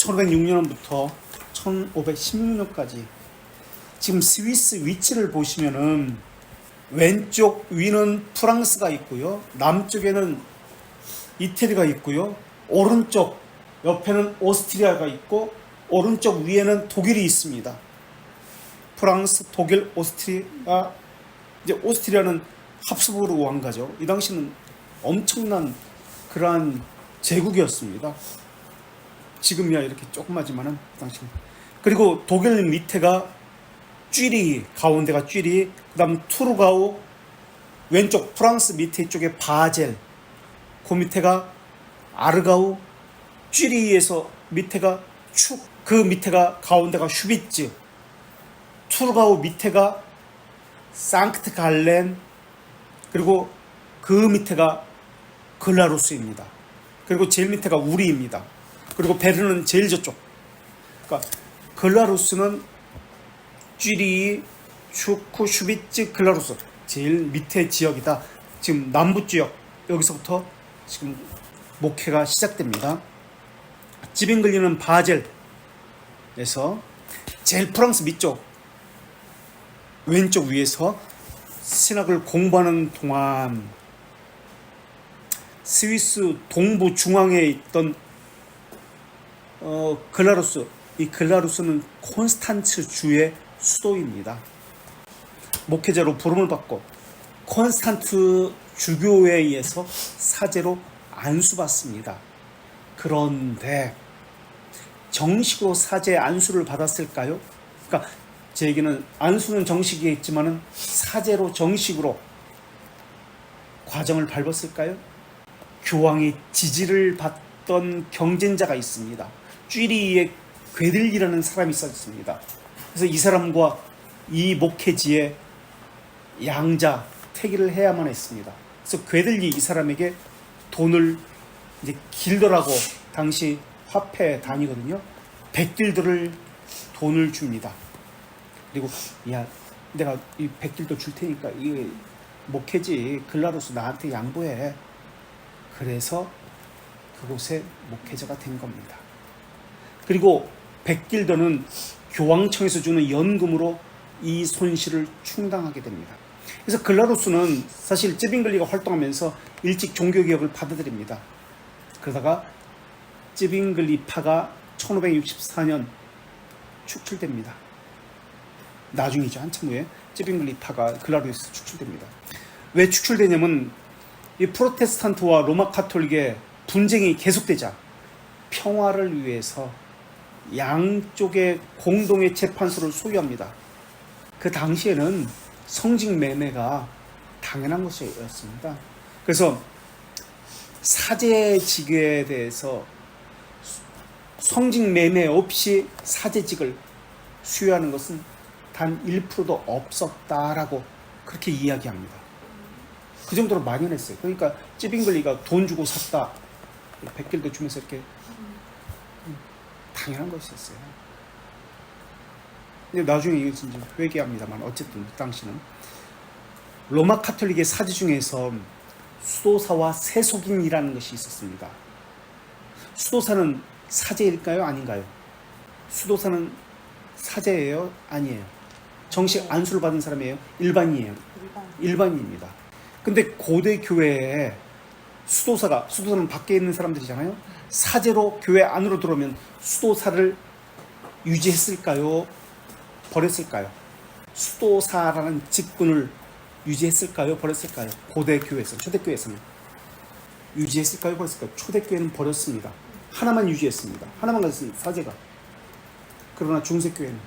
1506년부터 1516년까지 지금 스위스 위치를 보시면은 왼쪽 위는 프랑스가 있고요. 남쪽에는 이태리가 있고요. 오른쪽 옆에는 오스트리아가 있고 오른쪽 위에는 독일이 있습니다. 프랑스, 독일, 오스트리아. 이제 오스트리아는 합스부르크 왕가죠. 이 당시는 엄청난 그러한 제국이었습니다. 지금이야 이렇게 조그마지만은 당시는. 그리고 독일 밑에가 쥐리, 가운데가 쥐리, 그다음 투르가우, 왼쪽 프랑스 밑에 쪽에 바젤, 그 밑에가 아르가우, 쥐리에서 밑에가 축, 그 밑에가 가운데가 슈비츠, 투르가우 밑에가 상크트 갈렌, 그리고 그 밑에가 글라루스입니다. 그리고 제일 밑에가 우리입니다. 그리고 베르는 제일 저쪽. 그러니까 글라루스는 쥐리, 슈크, 슈비츠, 글라루스 제일 밑에 지역이다. 지금 남부 지역 여기서부터 지금 목회가 시작됩니다. 지빙글리는 바젤에서 제일 프랑스 밑쪽 왼쪽 위에서 신학을 공부하는 동안 스위스 동부 중앙에 있던 글라루스, 이 글라루스는 콘스탄츠 주의 수도입니다. 목회자로 부름을 받고 콘스탄츠 주교에 의해서 사제로 안수받습니다. 그런데 정식으로 사제 안수를 받았을까요? 그러니까 제 얘기는 안수는 정식이겠지만은 사제로 정식으로 과정을 밟았을까요? 교황의 지지를 받던 경쟁자가 있습니다. 쥐리의 괴들이라는 사람이 있었습니다. 그래서 이 사람과 이 목회지에 양자 태기를 해야만 했습니다. 그래서 괴들이 이 사람에게 돈을 이제 길더라고 당시 화폐 단위거든요. 100길더를 돈을 줍니다. 그리고 야 내가 이 100길더 줄 테니까 이 목회지 글라루스 나한테 양보해. 그래서 그곳에 목회자가 된 겁니다. 그리고 100길더는 교황청에서 주는 연금으로 이 손실을 충당하게 됩니다. 그래서 글라루스는 사실 찌빙글리가 활동하면서 일찍 종교개혁을 받아들입니다. 그러다가 찌빙글리파가 1564년 축출됩니다. 나중이죠. 한참 후에 찌빙글리파가 글라루스에서 축출됩니다. 왜 축출되냐면 이 프로테스탄트와 로마 카톨릭의 분쟁이 계속되자 평화를 위해서 양쪽의 공동의 재판소를 소유합니다. 그 당시에는 성직 매매가 당연한 것이었습니다. 그래서 사제직에 대해서 성직 매매 없이 사제직을 수여하는 것은 단 1%도 없었다라고 그렇게 이야기합니다. 그 정도로 만연했어요. 그러니까 찌빙글리가 돈 주고 샀다 100길도 주면서 이렇게 당연한 것이었어요. 근데 나중에 이거 진짜 회개합니다만 어쨌든 그 당시는 로마 카톨릭의 사제 중에서 수도사와 세속인이라는 것이 있었습니다. 수도사는 사제일까요? 아닌가요? 수도사는 사제예요? 아니에요? 정식 안수를 받은 사람이에요? 일반이에요? 일반인입니다. 근데 고대 교회에 수도사는 밖에 있는 사람들이잖아요. 사제로 교회 안으로 들어오면 수도사를 유지했을까요? 버렸을까요? 수도사라는 직분을 유지했을까요? 버렸을까요? 고대 교회에서, 초대교회에서는 유지했을까요? 버렸을까요? 초대교회는 버렸습니다. 하나만 유지했습니다. 하나만 가졌습니다. 사제가. 그러나 중세교회는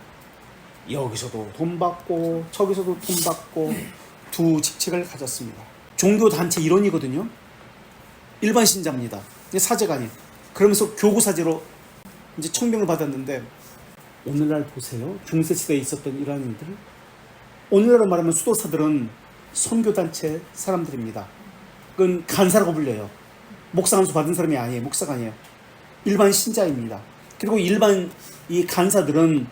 여기서도 돈 받고 저기서도 돈 받고 두 직책을 가졌습니다. 종교단체 일원이거든요. 일반 신자입니다. 사제가 아닌. 그러면서 교구사제로 이제 청명을 받았는데 오늘날 보세요. 중세시대에 있었던 이러한 일들. 오늘날로 말하면 수도사들은 선교단체 사람들입니다. 그건 간사라고 불려요. 목사 안수 받은 사람이 아니에요. 목사가 아니에요. 일반 신자입니다. 그리고 일반 이 간사들은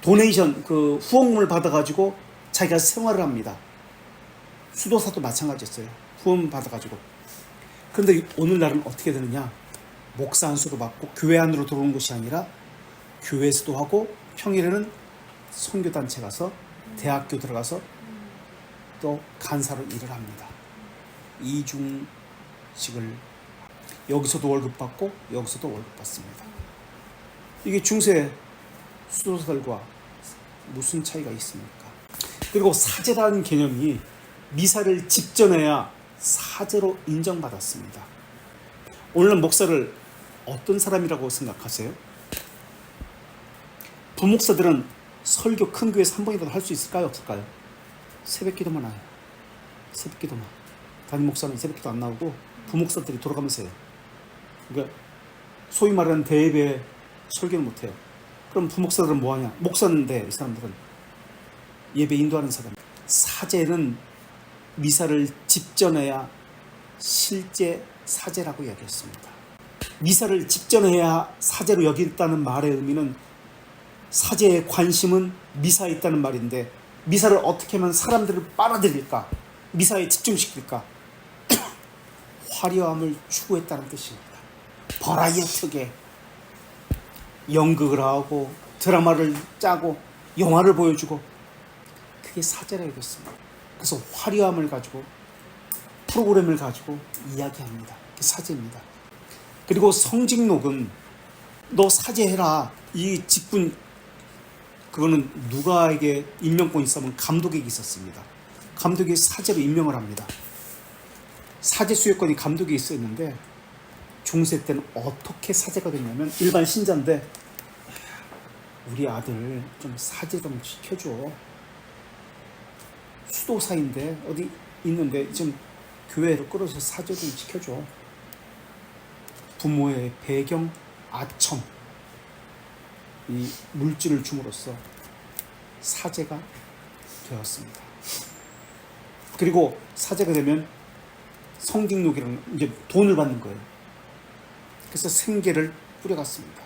도네이션, 그 후원금을 받아가지고 자기가 생활을 합니다. 수도사도 마찬가지였어요. 후원 받아가지고. 그런데 오늘날은 어떻게 되느냐? 목사 안수로 받고 교회 안으로 들어오는 것이 아니라 교회에서도 하고 평일에는 선교단체 가서 대학교 들어가서 또 간사로 일을 합니다. 이중식을 여기서도 월급 받고 여기서도 월급 받습니다. 이게 중세 수도사들과 무슨 차이가 있습니까? 그리고 사제라는 개념이 미사를 직전해야 사제로 인정받았습니다. 오늘날 목사를 어떤 사람이라고 생각하세요? 부목사들은 설교 큰 교회에서 한 번이라도 할 수 있을까요? 없을까요? 새벽기도만 해요. 새벽기도만. 담임 목사는 새벽기도 안 나오고 부목사들이 돌아가면서 해요. 그러니까 소위 말하는 대예배 설교는 못해요. 그럼 부목사들은 뭐하냐? 목사인데 이 사람들은 예배 인도하는 사람. 사제는 미사를 집전해야 실제 사제라고 이야기했습니다. 미사를 집전해야 사제로 여긴다는 말의 의미는 사제의 관심은 미사에 있다는 말인데 미사를 어떻게 하면 사람들을 빨아들일까? 미사에 집중시킬까? 화려함을 추구했다는 뜻입니다. 버라이어트계 연극을 하고 드라마를 짜고 영화를 보여주고 그게 사제라고 했습니다. 그래서 화려함을 가지고 프로그램을 가지고 이야기합니다. 그게 사제입니다. 그리고 성직록은 너 사제해라. 이 직분 그거는 누가에게 임명권이 있으면 감독에게 있었습니다. 감독이 사제로 임명을 합니다. 사제 수여권이 감독에 있었는데 중세 때는 어떻게 사제가 됐냐면 일반 신자인데 우리 아들 좀 사제 좀 시켜줘. 수도사인데 어디 있는데 좀 교회로 끌어서 사제 좀 시켜줘. 부모의 배경, 아첨 이 물질을 줌으로써 사제가 되었습니다. 그리고 사제가 되면 성직록이라는 이제 돈을 받는 거예요. 그래서 생계를 뿌려갔습니다.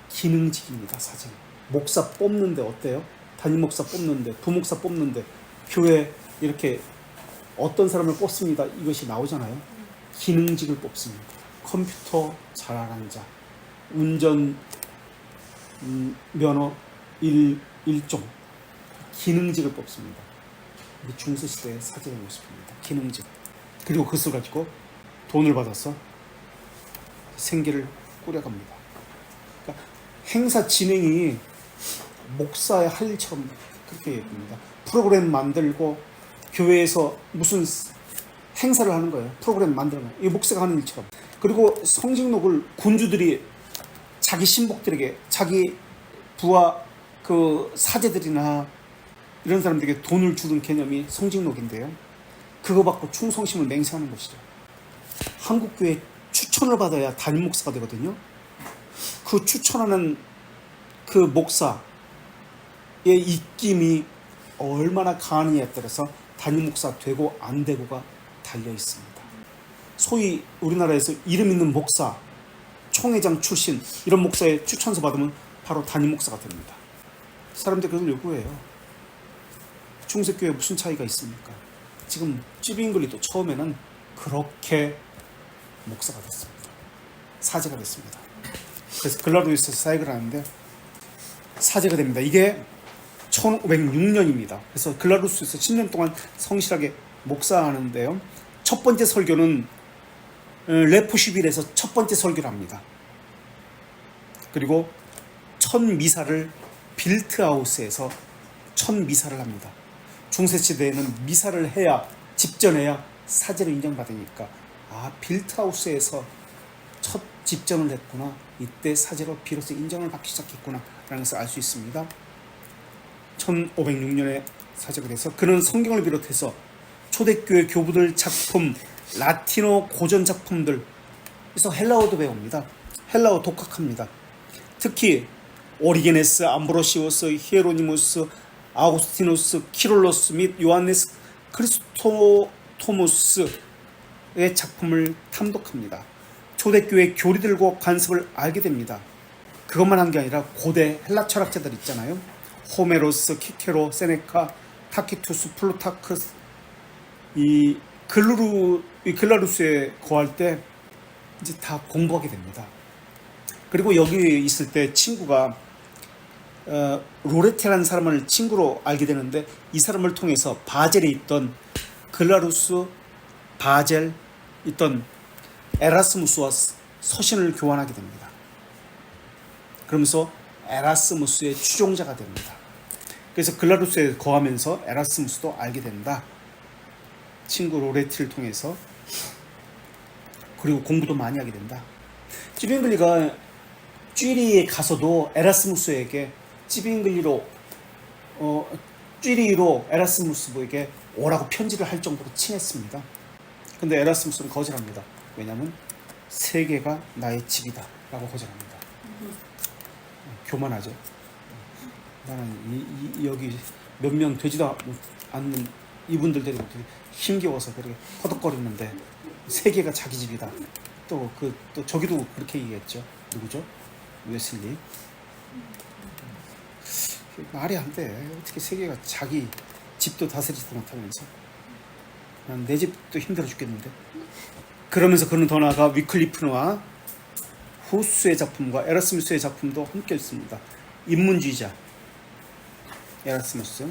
기능직입니다. 사제는. 목사 뽑는데 어때요? 담임 목사 뽑는데 부목사 뽑는데 교회 이렇게 어떤 사람을 뽑습니다. 이것이 나오잖아요. 기능직을 뽑습니다. 컴퓨터 잘하는 자, 운전 면허 1종 기능직을 뽑습니다. 이게 중세시대의 사제의 모습입니다. 기능직. 그리고 그것을 가지고 돈을 받아서 생계를 꾸려갑니다. 그러니까 행사 진행이 목사의 할 일처럼 그렇게 예쁩니다. 프로그램 만들고 교회에서 무슨 행사를 하는 거예요. 프로그램 만들면 이 목사가 하는 일처럼. 그리고 성직록을 군주들이 자기 신복들에게 자기 부하 그 사제들이나 이런 사람들에게 돈을 주는 개념이 성직록인데요. 그거 받고 충성심을 맹세하는 것이죠. 한국교회 추천을 받아야 담임 목사가 되거든요. 그 추천하는 그 목사의 입김이 얼마나 강하느냐에 따라서 담임 목사 되고 안 되고가 달려 있습니다. 소위 우리나라에서 이름 있는 목사, 총회장 출신 이런 목사의 추천서 받으면 바로 담임 목사가 됩니다. 사람들이 그걸 요구해요. 중세교회 무슨 차이가 있습니까? 지금 찌빙글리도 처음에는 그렇게 목사가 됐습니다. 사제가 됐습니다. 그래서 글라도이스에서 사역을 하는데 사제가 됩니다. 이게 1506년입니다. 그래서 글라도이스에서 10년 동안 성실하게 목사하는데요. 첫 번째 설교는 레포슈빌에서 첫 번째 설교를 합니다. 그리고 첫 미사를 빌트하우스에서 첫 미사를 합니다. 중세시대에는 미사를 해야 집전해야 사제로 인정받으니까 빌트하우스에서 첫 집전을 했구나. 이때 사제로 비로소 인정을 받기 시작했구나 라는 것을 알 수 있습니다. 1506년에 사제가 돼서 그는 성경을 비롯해서 초대교회 교부들 작품, 라틴어 고전 작품들, 그래서 헬라어도 배웁니다. 헬라어 독학합니다. 특히 오리게네스, 암브로시우스, 히에로니무스, 아우구스티누스, 키롤로스 및 요한네스 크리스토토무스의 작품을 탐독합니다. 초대교회 교리들과 관습을 알게 됩니다. 그것만 한 게 아니라 고대 헬라 철학자들 있잖아요. 호메로스, 키케로, 세네카, 타키투스, 플루타크스, 이 글라루스에 거할 때 이제 다 공부하게 됩니다. 그리고 여기 있을 때 친구가 로레테라는 사람을 친구로 알게 되는데 이 사람을 통해서 바젤에 있던 글라루스, 바젤 있던 에라스무스와 서신을 교환하게 됩니다. 그러면서 에라스무스의 추종자가 됩니다. 그래서 글라루스에 거하면서 에라스무스도 알게 된다. 친구 로레티를 통해서. 그리고 공부도 많이 하게 된다. 찌빙글리가 쥐리에 가서도 에라스무스에게 찌빙글리로 쥐리로 에라스무스에게 오라고 편지를 할 정도로 친했습니다. 근데 에라스무스는 거절합니다. 왜냐하면 세계가 나의 집이다 라고 거절합니다. 교만하죠. 나는 여기 몇 명 되지도 않는 이분들 데리고 힘겨워서 그렇게 허덕거리는데 세계가 자기 집이다. 또 저기도 그렇게 얘기했죠. 누구죠? 웨슬리. 말이 안 돼. 어떻게 세계가 자기 집도 다스리지도 못하면서. 난 내 집도 힘들어 죽겠는데. 그러면서 그는 더 나아가 위클리프와 후스의 작품과 에라스무스의 작품도 함께 있습니다. 인문주의자 에라스무스.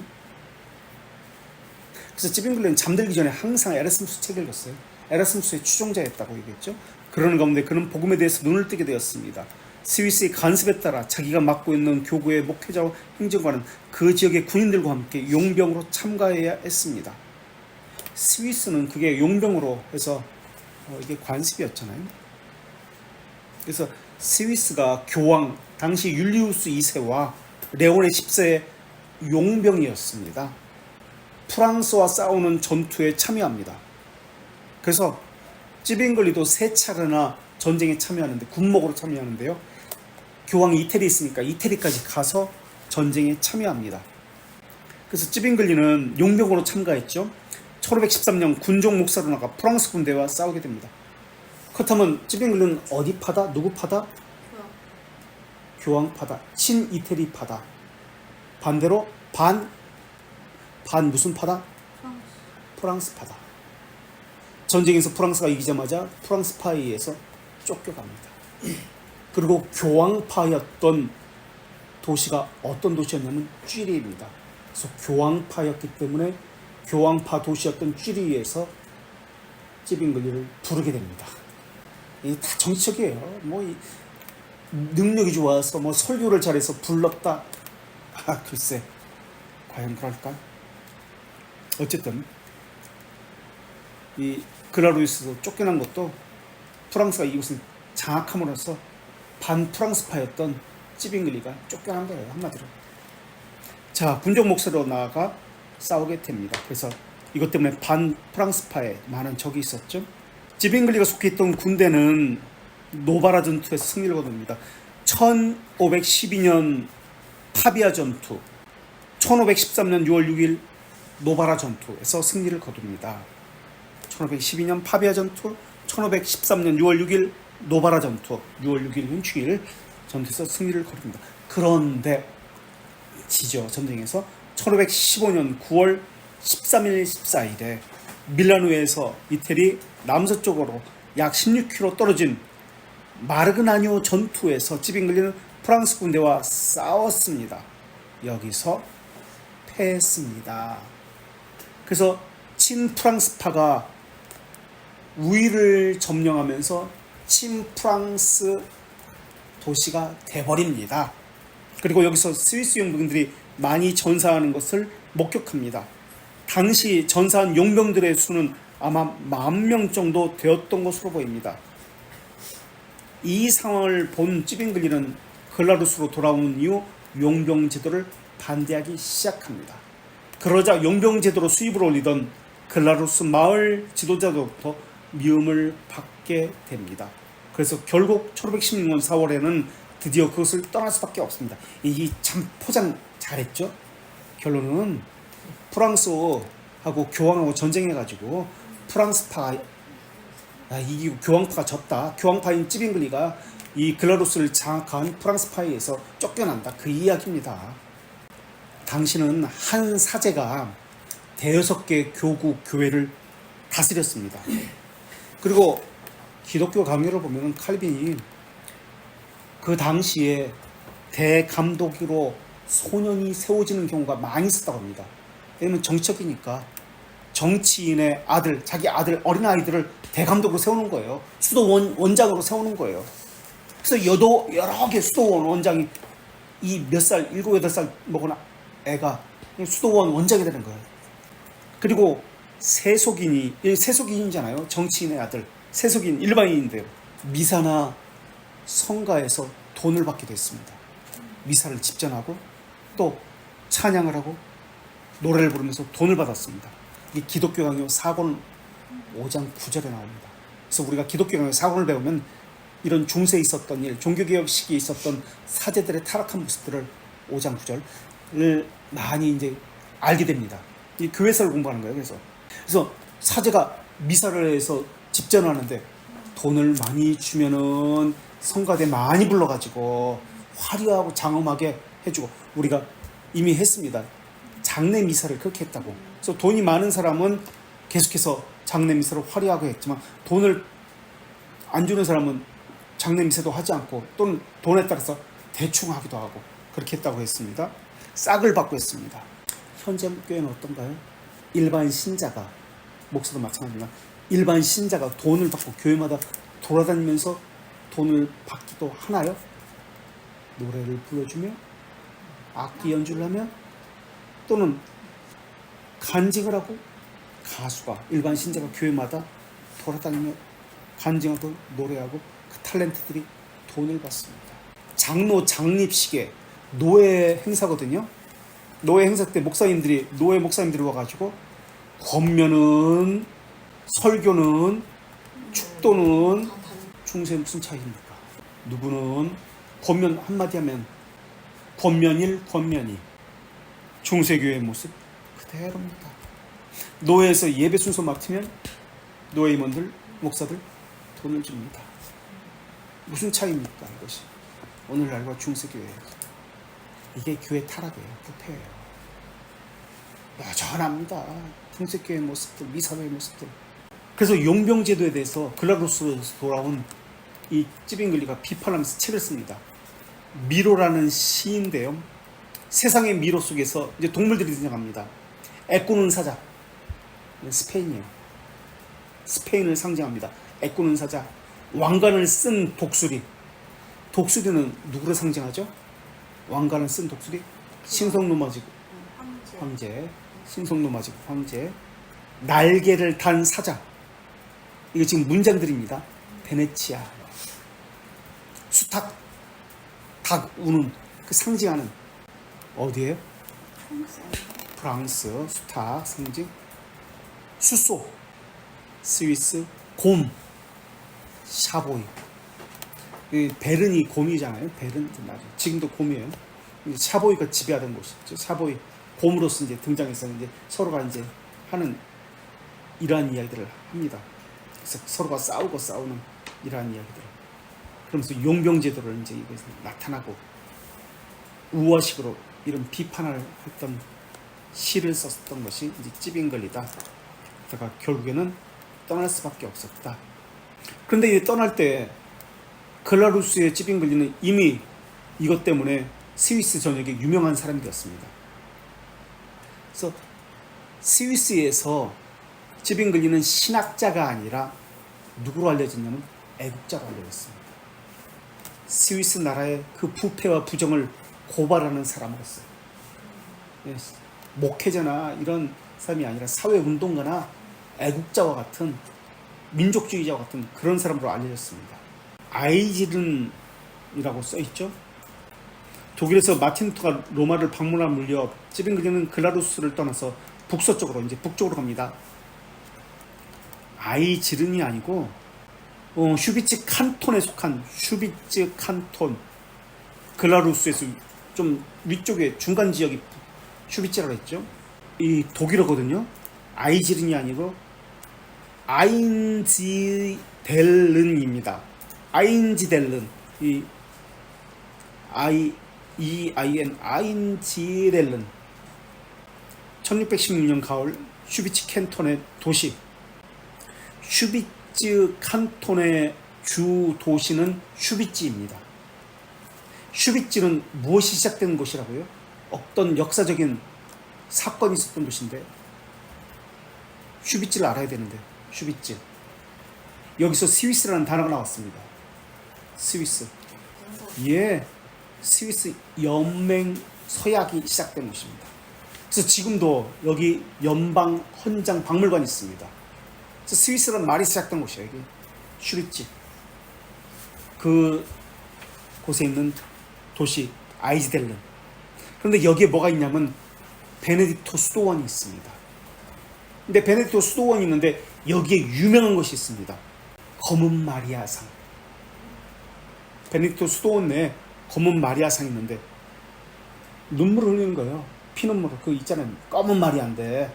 그래서 찌빙글리는 잠들기 전에 항상 에라스무스 책을 읽었어요. 에라스무스의 추종자였다고 얘기했죠. 그러는 가운데 그는 복음에 대해서 눈을 뜨게 되었습니다. 스위스의 간섭에 따라 자기가 맡고 있는 교구의 목회자와 행정관은 그 지역의 군인들과 함께 용병으로 참가해야 했습니다. 스위스는 그게 용병으로 해서 이게 관습이었잖아요. 그래서 스위스가 교황 당시 율리우스 2세와 레오네 10세의 용병이었습니다. 프랑스와 싸우는 전투에 참여합니다. 그래서 찌빙글리도 3차례나 전쟁에 참여하는데 군목으로 참여하는데요. 교황이 이태리에 있으니까 이태리까지 가서 전쟁에 참여합니다. 그래서 찌빙글리는 용병으로 참가했죠. 1513년 군종 목사로 나가 프랑스 군대와 싸우게 됩니다. 그렇다면 찌빙글리는 어디 파다? 누구 파다? 교황파다. 친이태리 파다. 반대로 반 무슨 파다? 프랑스 파다. 전쟁에서 프랑스가 이기자마자 프랑스파에 의해서 쫓겨갑니다. 그리고 교황파였던 도시가 어떤 도시였냐면 쥐리입니다. 그래서 교황파였기 때문에 교황파 도시였던 쥐리에서 찌빙글리를 부르게 됩니다. 이게 다 정치적이에요. 능력이 좋아서 설교를 잘해서 불렀다. 글쎄, 과연 그럴까? 어쨌든 이 글라루스에서 쫓겨난 것도 프랑스가 이곳을 장악함으로써 반프랑스파였던 찌빙글리가 쫓겨난 거예요. 한마디로. 자, 군종 목사로 나아가 싸우게 됩니다. 그래서 이것 때문에 반프랑스파에 많은 적이 있었죠. 찌빙글리가 속해 있던 군대는 노바라 전투에서 승리를 거둡니다. 1512년 파비아 전투, 1513년 6월 6일 노바라 전투에서 승리를 거둡니다. 1512년 파비아 전투, 1513년 6월 6일 노바라 전투, 6월 6일 윤축일 전투에서 승리를 거둡니다. 그런데 지죠. 전쟁에서 1515년 9월 13일 14일에 밀라노에서 이태리 남서쪽으로 약 16km 떨어진 마르그나뇨 전투에서 찌빙글리는 프랑스 군대와 싸웠습니다. 여기서 패했습니다. 그래서 친프랑스파가 우위를 점령하면서 친프랑스 도시가 돼버립니다. 그리고 여기서 스위스 용병들이 많이 전사하는 것을 목격합니다. 당시 전사한 용병들의 수는 아마 10,000명 정도 되었던 것으로 보입니다. 이 상황을 본 찌빙글리는 글라루스로 돌아온 이후 용병 제도를 반대하기 시작합니다. 그러자 용병 제도로 수입을 올리던 글라루스 마을 지도자로부터 미움을 받게 됩니다. 그래서 결국 1516년 4월에는 드디어 그것을 떠날 수밖에 없습니다. 이 참 포장 잘했죠. 결론은 프랑스하고 교황하고 전쟁해가지고 프랑스파 이기고 교황파가 졌다. 교황파인 찌빙글리가 이 글라루스를 장악한 프랑스파에 의해서 쫓겨난다. 그 이야기입니다. 당시는 한 사제가 대여섯 개 교구 교회를 다스렸습니다. 그리고 기독교 강요를 보면 칼빈이 그 당시에 대감독으로 소년이 세워지는 경우가 많이 있었다고 합니다. 왜냐면 정치적이니까 정치인의 아들, 자기 아들, 어린아이들을 대감독으로 세우는 거예요. 수도원 원장으로 세우는 거예요. 그래서 여러 개 수도원 원장이 이 몇 살, 7, 8살 먹은 애가 수도원 원장이 되는 거예요. 그리고 세속인이잖아요. 정치인의 아들. 세속인, 일반인인데요. 미사나 성가에서 돈을 받게 됐습니다. 미사를 집전하고 또 찬양을 하고 노래를 부르면서 돈을 받았습니다. 이게 기독교 강요 4권 5장 9절에 나옵니다. 그래서 우리가 기독교 강요 4권을 배우면 이런 중세에 있었던 일, 종교개혁 시기에 있었던 사제들의 타락한 모습들을 5장 9절을 많이 이제 알게 됩니다. 이 교회사를 공부하는 거예요. 그래서 사제가 미사를 해서 집전하는데 돈을 많이 주면은 성가대 많이 불러가지고 화려하고 장엄하게 해주고, 우리가 이미 했습니다. 장례 미사를 그렇게 했다고. 그래서 돈이 많은 사람은 계속해서 장례 미사를 화려하게 했지만 돈을 안 주는 사람은 장례 미사도 하지 않고 또는 돈에 따라서 대충 하기도 하고 그렇게 했다고 했습니다. 싹을 받고 했습니다. 현재 교회는 어떤가요? 일반 신자가, 목사도 마찬가지지만 일반 신자가 돈을 받고 교회마다 돌아다니면서 돈을 받기도 하나요? 노래를 불러주며 악기 연주를 하며 또는 간증을 하고, 가수가, 일반 신자가 교회마다 돌아다니며 간증하고 노래하고 그 탤런트들이 돈을 받습니다. 장로 장립식에 노예 행사거든요. 노예 행사 때 노예 목사님들이 와가지고 권면은, 설교는, 축도는 중세 무슨 차이입니까? 누구는 권면 한마디 하면 권면일, 권면이 중세교회의 모습 그대로입니다. 노예에서 예배 순서 맡으면 노예 임원들, 목사들 돈을 줍니다. 무슨 차이입니까 이것이? 오늘날과 중세교회, 이게 교회 타락이에요. 부패예요. 여전합니다. 중세교회 모습들, 미사회의 모습들. 그래서 용병제도에 대해서 글라루스에서 돌아온 이 찌빙글리가 비판하면서 책을 씁니다. 미로라는 시인데요. 세상의 미로 속에서 이제 동물들이 등장합니다. 애꾸는 사자, 스페인이에요. 스페인을 상징합니다. 애꾸는 사자, 왕관을 쓴 독수리. 독수리는 누구를 상징하죠? 왕관을 쓴 독수리, 신성노마지고 황제, 신성노마지고 황제, 날개를 단 사자. 이거 지금 문장들입니다. 베네치아, 수탉, 닭 우는 그 상징하는 어디예요? 프랑스, 수탉 상징. 수소, 스위스, 곰, 샤보이. 베른이 곰이잖아요. 베른 지금도 곰이에요. 샤보이가 지배하던 곳이죠. 샤보이 곰으로서 이제 등장해서 이제 서로가 이제 하는 이러한 이야기들을 합니다. 그래서 서로가 싸우는 이러한 이야기들. 그러면서 용병제도를 이제 이것이 나타나고 우화식으로 이런 비판을 했던 시를 썼던 것이 이제 찌빙글리다. 그래서 결국에는 떠날 수밖에 없었다. 그런데 이제 떠날 때 글라루스의 찌빙글리는 이미 이것 때문에 스위스 전역에 유명한 사람이 되었습니다. 그래서 스위스에서 찌빙글리는 신학자가 아니라 누구로 알려졌냐면 애국자로 알려졌습니다. 스위스 나라의 그 부패와 부정을 고발하는 사람으로서, 목회자나 이런 사람이 아니라 사회운동가나 애국자와 같은, 민족주의자와 같은 그런 사람으로 알려졌습니다. 아이지른이라고 써있죠. 독일에서 마틴 루터가 로마를 방문한 무렵 찌빙글리는 글라루스를 떠나서 북서쪽으로, 이제 북쪽으로 갑니다. 아이지른이 아니고 슈비츠 칸톤에 속한 슈비츠 칸톤, 글라루스에서 좀 위쪽에 중간 지역이 슈비츠라고 했죠. 이 독일어거든요. 아이지른이 아니고 아인지델른입니다. 아인지델른, 이 EIN, 아인지델른. 1616년 가을 슈비츠 칸톤의 도시, 슈비츠 칸톤의 주 도시는 슈비츠입니다. 슈비츠는 무엇이 시작된 곳이라고요? 어떤 역사적인 사건이 있었던 곳인데, 슈비츠를 알아야 되는데, 슈비츠. 여기서 스위스라는 단어가 나왔습니다. 스위스. 예, 스위스 연맹 서약이 시작된 곳입니다. 그래서 지금도 여기 연방 헌장 박물관이 있습니다. 그래서 스위스라는 말이 시작된 곳이에요. 여기 슈비츠. 그 곳에 있는 도시 아이즈델른. 그런데 여기에 뭐가 있냐면 베네딕토 수도원이 있습니다. 근데 베네딕토 수도원이 있는데 여기에 유명한 것이 있습니다. 검은 마리아상. 베네딕토 수도원 내에 검은 마리아상이 있는데 눈물을 흘리는 거예요. 피눈물을. 그거 있잖아요. 검은 마리아인데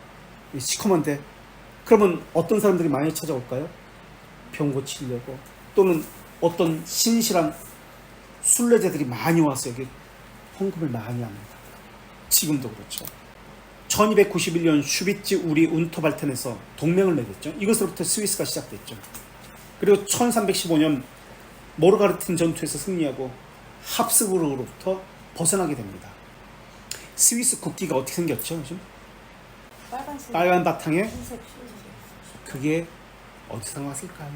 시커먼데. 그러면 어떤 사람들이 많이 찾아올까요? 병 고치려고. 또는 어떤 신실한 순례자들이 많이 와서 여기 헌금을 많이 합니다. 지금도 그렇죠. 1291년 슈비츠 우리 운터발텐에서 동맹을 맺었죠. 이것으로부터 스위스가 시작됐죠. 그리고 1315년 모르가르튼 전투에서 승리하고 합스부르크로부터 벗어나게 됩니다. 스위스 국기가 어떻게 생겼죠? 지금? 빨간 바탕에 그게 어디서 나왔을까요?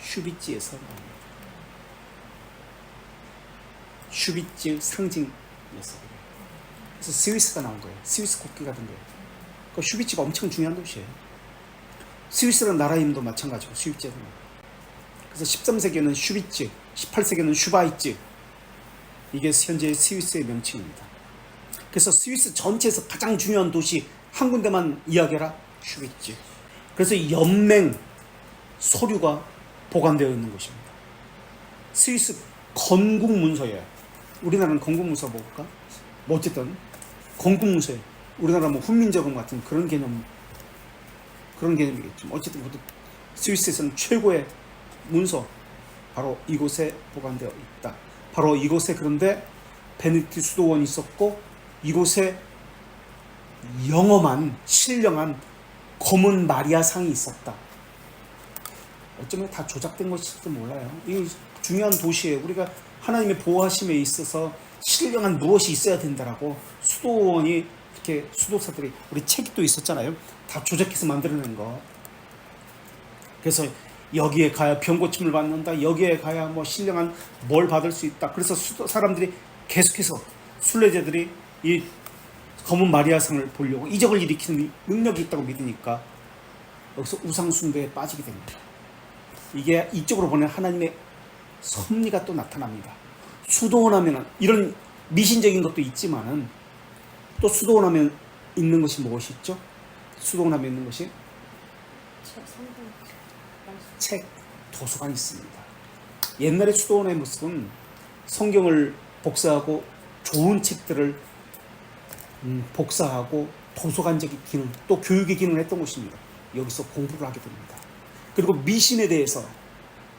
슈비츠에서 나옵니다. 슈비츠 상징이었어요. 그래서 스위스가 나온 거예요. 스위스 국기가 된 거예요. 그 슈비츠가 엄청 중요한 도시예요. 스위스라는 나라 이름도 마찬가지고 슈비츠에서 나와요. 그래서 13세기에는 슈비츠, 18세기에는 슈바이츠. 이게 현재 스위스의 명칭입니다. 그래서 스위스 전체에서 가장 중요한 도시 한 군데만 이야기해라. 슈비츠. 그래서 이 연맹 서류가 보관되어 있는 곳입니다. 스위스 건국문서예요. 우리나라는 건국문서 볼까? 뭐 어쨌든 건국문서예요. 우리나라 뭐 훈민정음 같은 그런 개념이겠죠. 어쨌든 스위스에서는 최고의 문서 바로 이곳에 보관되어 있다. 바로 이곳에 그런데 베네딕트 수도원이 있었고 이곳에 영험한 신령한 검은 마리아상이 있었다. 어쩌면 다 조작된 것일지도 몰라요. 이 중요한 도시에 우리가 하나님의 보호하심에 있어서 신령한 무엇이 있어야 된다라고 수도원이 이렇게 수도사들이 우리 책이 또 있었잖아요. 다 조작해서 만들어낸 거. 그래서 여기에 가야 병고침을 받는다. 여기에 가야 뭐 신령한 뭘 받을 수 있다. 그래서 사람들이 계속해서 순례자들이 이 검은 마리아상을 보려고 이적을 일으키는 능력이 있다고 믿으니까 여기서 우상숭배에 빠지게 됩니다. 이게 이쪽으로 보낸 하나님의 섭리가 또 나타납니다. 수도원 하면 이런 미신적인 것도 있지만은 또 수도원 하면 있는 것이 무엇이 있죠? 수도원 하면 있는 것이 책, 도서관이 있습니다. 옛날의 수도원의 모습은 성경을 복사하고 좋은 책들을 복사하고 도서관적인 기능, 또 교육의 기능을 했던 곳입니다. 여기서 공부를 하게 됩니다. 그리고 미신에 대해서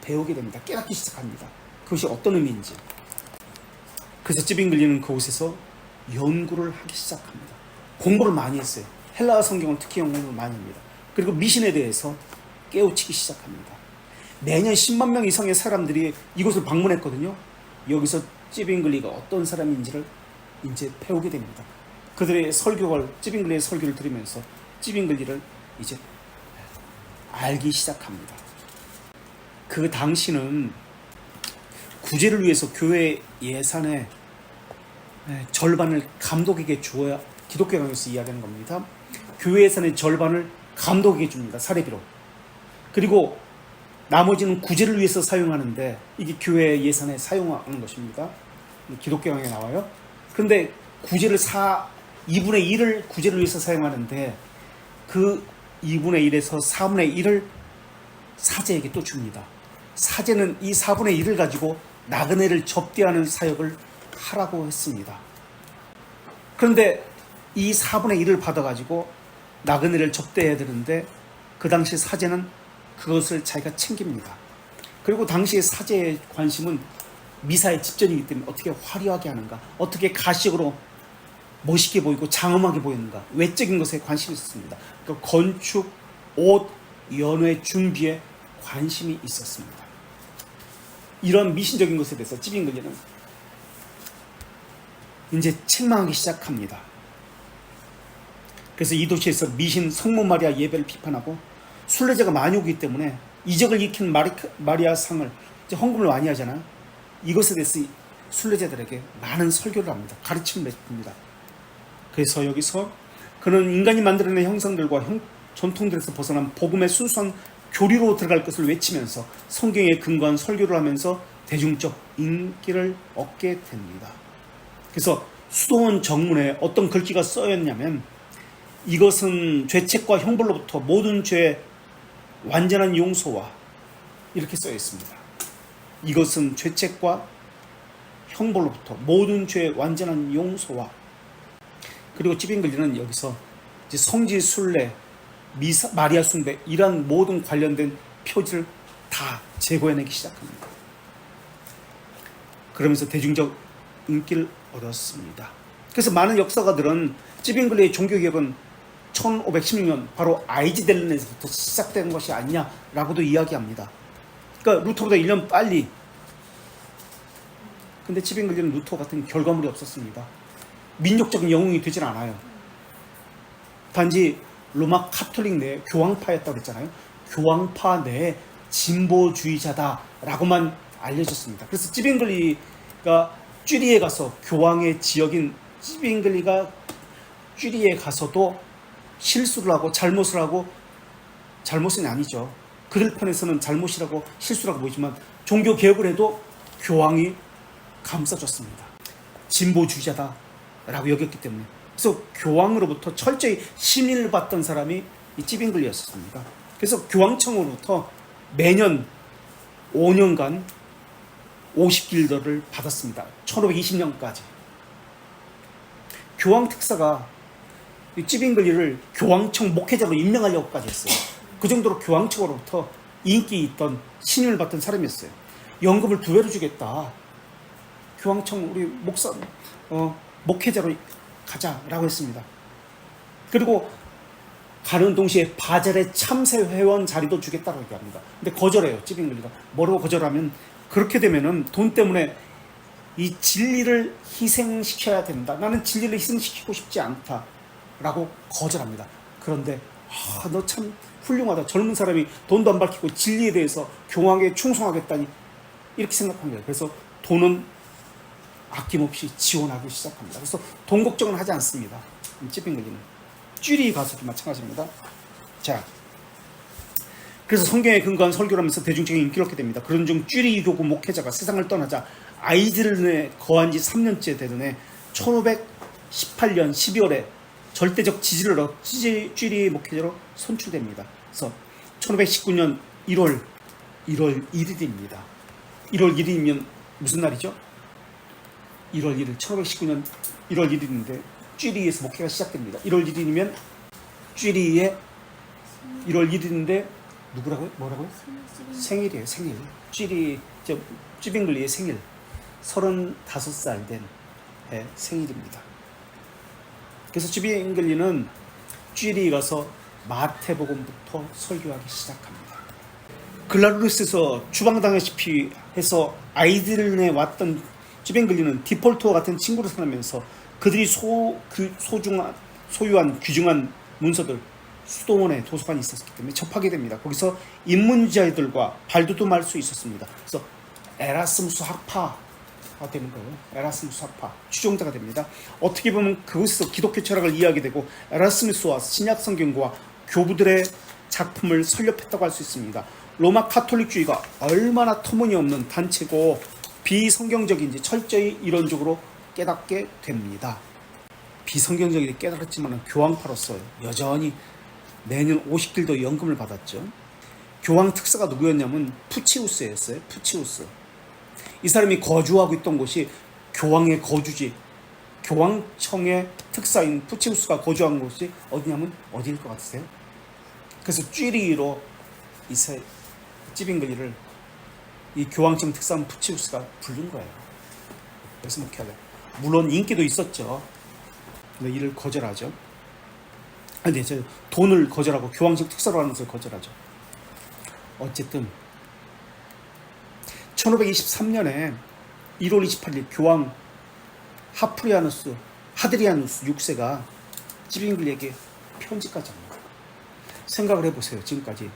배우게 됩니다. 깨닫기 시작합니다. 그것이 어떤 의미인지. 그래서 찌빙글리는 그곳에서 연구를 하기 시작합니다. 공부를 많이 했어요. 헬라어 성경을 특히 연구를 많이 합니다. 그리고 미신에 대해서 깨우치기 시작합니다. 매년 10만 명 이상의 사람들이 이곳을 방문했거든요. 여기서 찌빙글리가 어떤 사람인지를 이제 배우게 됩니다. 그들의 설교를, 찌빙글리의 설교를 들으면서 찌빙글리를 이제 알기 시작합니다. 그 당시는 구제를 위해서 교회 예산의 절반을 감독에게 주어야, 기독교 강에서 이야기하는 겁니다. 교회 예산의 절반을 감독에게 줍니다. 사례비로. 그리고 나머지는 구제를 위해서 사용하는데 이게 교회 예산에 사용하는 것입니다. 기독교 강에 나와요. 그런데 구제를 2분의 1을 구제를 위해서 사용하는데 그 2분의 1에서 4분의 1을 사제에게 또 줍니다. 사제는 이 4분의 1을 가지고 나그네를 접대하는 사역을 하라고 했습니다. 그런데 이 4분의 1을 받아가지고 나그네를 접대해야 되는데 그 당시 사제는 그것을 자기가 챙깁니다. 그리고 당시의 사제의 관심은 미사의 집전이기 때문에 어떻게 화려하게 하는가, 어떻게 가식으로 멋있게 보이고 장엄하게 보이는가, 외적인 것에 관심이 있었습니다. 그러니까 건축, 옷, 연회 준비에 관심이 있었습니다. 이런 미신적인 것에 대해서 찌빙글리는 이제 책망하기 시작합니다. 그래서 이 도시에서 미신 성모 마리아 예배를 비판하고 순례자가 많이 오기 때문에 이적을 익힌 마리아 상을 이제 헌금을 많이 하잖아요. 이것에 대해서 순례자들에게 많은 설교를 합니다. 가르침을 냅니다. 그래서 여기서 그는 인간이 만들어낸 형상들과 전통들에서 벗어난 복음의 순수한 교리로 들어갈 것을 외치면서 성경에 근거한 설교를 하면서 대중적 인기를 얻게 됩니다. 그래서 수도원 정문에 어떤 글귀가 써였냐면 이것은 죄책과 형벌로부터 모든 죄의 완전한 용서와 이렇게 써 있습니다. 이것은 죄책과 형벌로부터 모든 죄의 완전한 용서와 그리고 찌빙글리는 여기서 이제 성지 순례, 마리아 숭배 이런 모든 관련된 표지를 다 제거해내기 시작합니다. 그러면서 대중적 인기를 얻었습니다. 그래서 많은 역사가들은 찌빙글리의 종교개혁은 1516년 바로 아이즈델른에서부터 시작된 것이 아니냐라고도 이야기합니다. 그러니까 루터보다 1년 빨리. 근데 찌빙글리는 루터 같은 결과물이 없었습니다. 민족적인 영웅이 되질 않아요. 단지 로마 카톨릭 내 교황파였다고 그랬잖아요. 교황파 내 진보주의자다라고만 알려졌습니다. 그래서 찌빙글리가 쥐리에 가서 교황의 지역인 찌빙글리가 쥐리에 가서도 실수를 하고 잘못을 하고, 잘못은 아니죠. 그들 편에서는 잘못이라고 실수라고 보이지만 종교개혁을 해도 교황이 감싸줬습니다. 진보주의자다라고 여겼기 때문에. 그래서 교황으로부터 철저히 심의를 받던 사람이 이 찌빙글리였습니다. 그래서 교황청으로부터 매년 5년간 50길더를 받았습니다. 1520년까지. 교황 특사가 이 찌빙글리를 교황청 목회자로 임명하려고까지 했어요. 그 정도로 교황청으로부터 인기 있던 신임을 받던 사람이었어요. 연금을 2배로 주겠다. 교황청 우리 목회자로 가자라고 했습니다. 그리고 가는 동시에 바젤의 참새회원 자리도 주겠다고 얘기합니다. 근데 거절해요, 찌빙글리가. 뭐라고 거절하면 그렇게 되면은 돈 때문에 이 진리를 희생시켜야 된다. 나는 진리를 희생시키고 싶지 않다라고 거절합니다. 그런데 너 참 훌륭하다. 젊은 사람이 돈도 안 밝히고 진리에 대해서 교황에 충성하겠다니 이렇게 생각한 거예요. 그래서 돈은 아낌없이 지원하기 시작합니다. 그래서 돈 걱정은 하지 않습니다. 찌빙글리는 쥐리 가서도 마찬가지입니다. 자, 그래서 성경에 근거한 설교를 하면서 대중적인 인기를 얻게 됩니다. 그런 중 쥐리 교구 목회자가 세상을 떠나자 아이즈른에 거한 지 3년째 되던 해 1518년 12월에 절대적 지지를 얻어 쥐리 목회자로 선출됩니다. 그래서 1519년 1월 1일입니다. 1월 1일이면 무슨 날이죠? 1월 1일, 1519년 1월 1일인데 쥐리에서 목회가 시작됩니다. 1월 1일이면 쥐리의 1월 1일인데 누구라고요? 뭐라고요? 생일이에요. 생일. 쥐빙글리의 생일. 35살 된 생일입니다. 그래서 쥐빙글리는 쥐리에 가서 마태복음부터 설교하기 시작합니다. 글라루스에서 추방당하시피 해서 아이들네 왔던 쥐빙글리는 디폴트와 같은 친구를 사면서 그들이 소유한 귀중한 문서들 수도원에 도서관이 있었기 때문에 접하게 됩니다. 거기서 인문지자들과 발돋움할 수 있었습니다. 그래서 에라스무스 학파가 되는 거예요. 에라스무스 학파 추종자가 됩니다. 어떻게 보면 그곳에서 기독교 철학을 이해하게 되고 에라스무스와 신약 성경과 교부들의 작품을 설립했다고 할 수 있습니다. 로마 카톨릭주의가 얼마나 터무니없는 단체고 비성경적인지 철저히 이론적으로 깨닫게 됩니다. 비성경적이게 깨달았지만 교황파로서 여전히 매년 50길도 연금을 받았죠. 교황 특사가 누구였냐면 푸치우스였어요. 푸치우스. 이 사람이 거주하고 있던 곳이 교황의 거주지, 교황청의 특사인 푸치우스가 거주한 곳이 어디냐면 어디일 것 같으세요? 그래서 쥐리로 찌빙글리를 이 교황청 특사인 푸치우스가 부른 거예요. 그래서 목회하래. 물론 인기도 있었죠. 근데 이를 거절하죠. 근데 이제 돈을 거절하고 교황청 특사로 하는 것을 거절하죠. 어쨌든 1523년에 1월 28일 교황 하프리아누스, 하드리아누스 6세가 찌빙글리에게 편지까지 합니다. 생각을 해보세요. 지금까지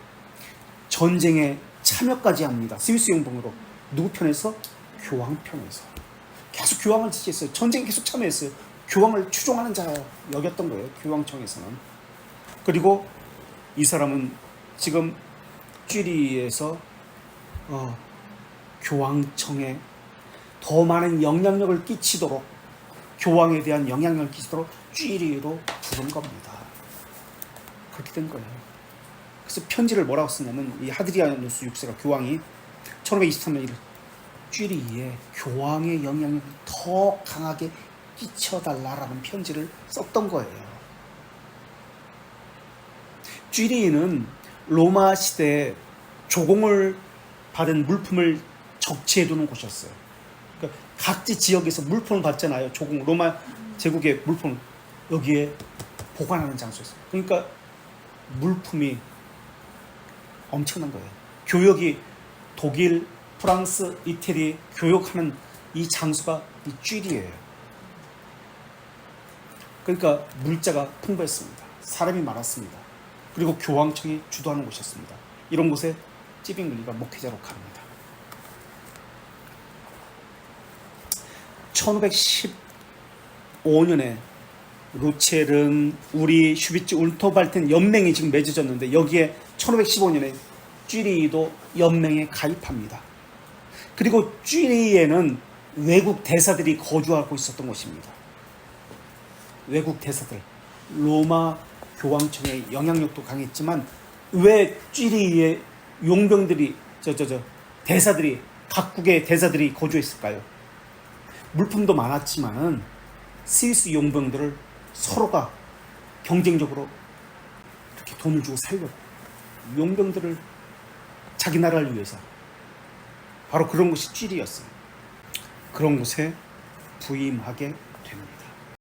전쟁에 참여까지 합니다. 스위스 용병으로. 누구 편에서? 교황 편에서. 계속 교황을 지지했어요. 전쟁에 계속 참여했어요. 교황을 추종하는 자 여겼던 거예요. 교황청에서는. 그리고 이 사람은 지금 쥐리히에서 교황청에 더 많은 영향력을 끼치도록, 교황에 대한 영향력을 끼치도록 쥐리히로 부른 겁니다. 그렇게 된 거예요. 그래서 편지를 뭐라고 쓰냐면, 이 하드리아누스 6세가 교황이 1523년 쥐리히에 교황의 영향력을 더 강하게 끼쳐달라라는 편지를 썼던 거예요. 쥐리히는 로마 시대에 조공을 받은 물품을 적치해두는 곳이었어요. 그러니까 각지 지역에서 물품을 받잖아요. 조공, 로마 제국의 물품을 여기에 보관하는 장소였어요. 그러니까 물품이 엄청난 거예요. 교역이 독일, 프랑스, 이태리 교역하는 이 장소가 이 쥐리히예요. 그러니까 물자가 풍부했습니다. 사람이 많았습니다. 그리고 교황청이 주도하는 곳이었습니다. 이런 곳에 찌빙글리가 목회자로 갑니다. 1515년에 루체른, 우리, 슈비츠, 울토발텐 연맹이 지금 맺어졌는데, 여기에 1515년에 쥐리히도 연맹에 가입합니다. 그리고 쥐리히에는 외국 대사들이 거주하고 있었던 곳입니다. 외국 대사들, 로마 교황청의 영향력도 강했지만 왜 쥐리히에 용병들이, 대사들이, 각국의 대사들이 거주했을까요? 물품도 많았지만은 스위스 용병들을 서로가 경쟁적으로 이렇게 돈을 주고 살려고, 용병들을 자기 나라를 위해서, 바로 그런 곳이 쥐리히였어요. 그런 곳에 부임하게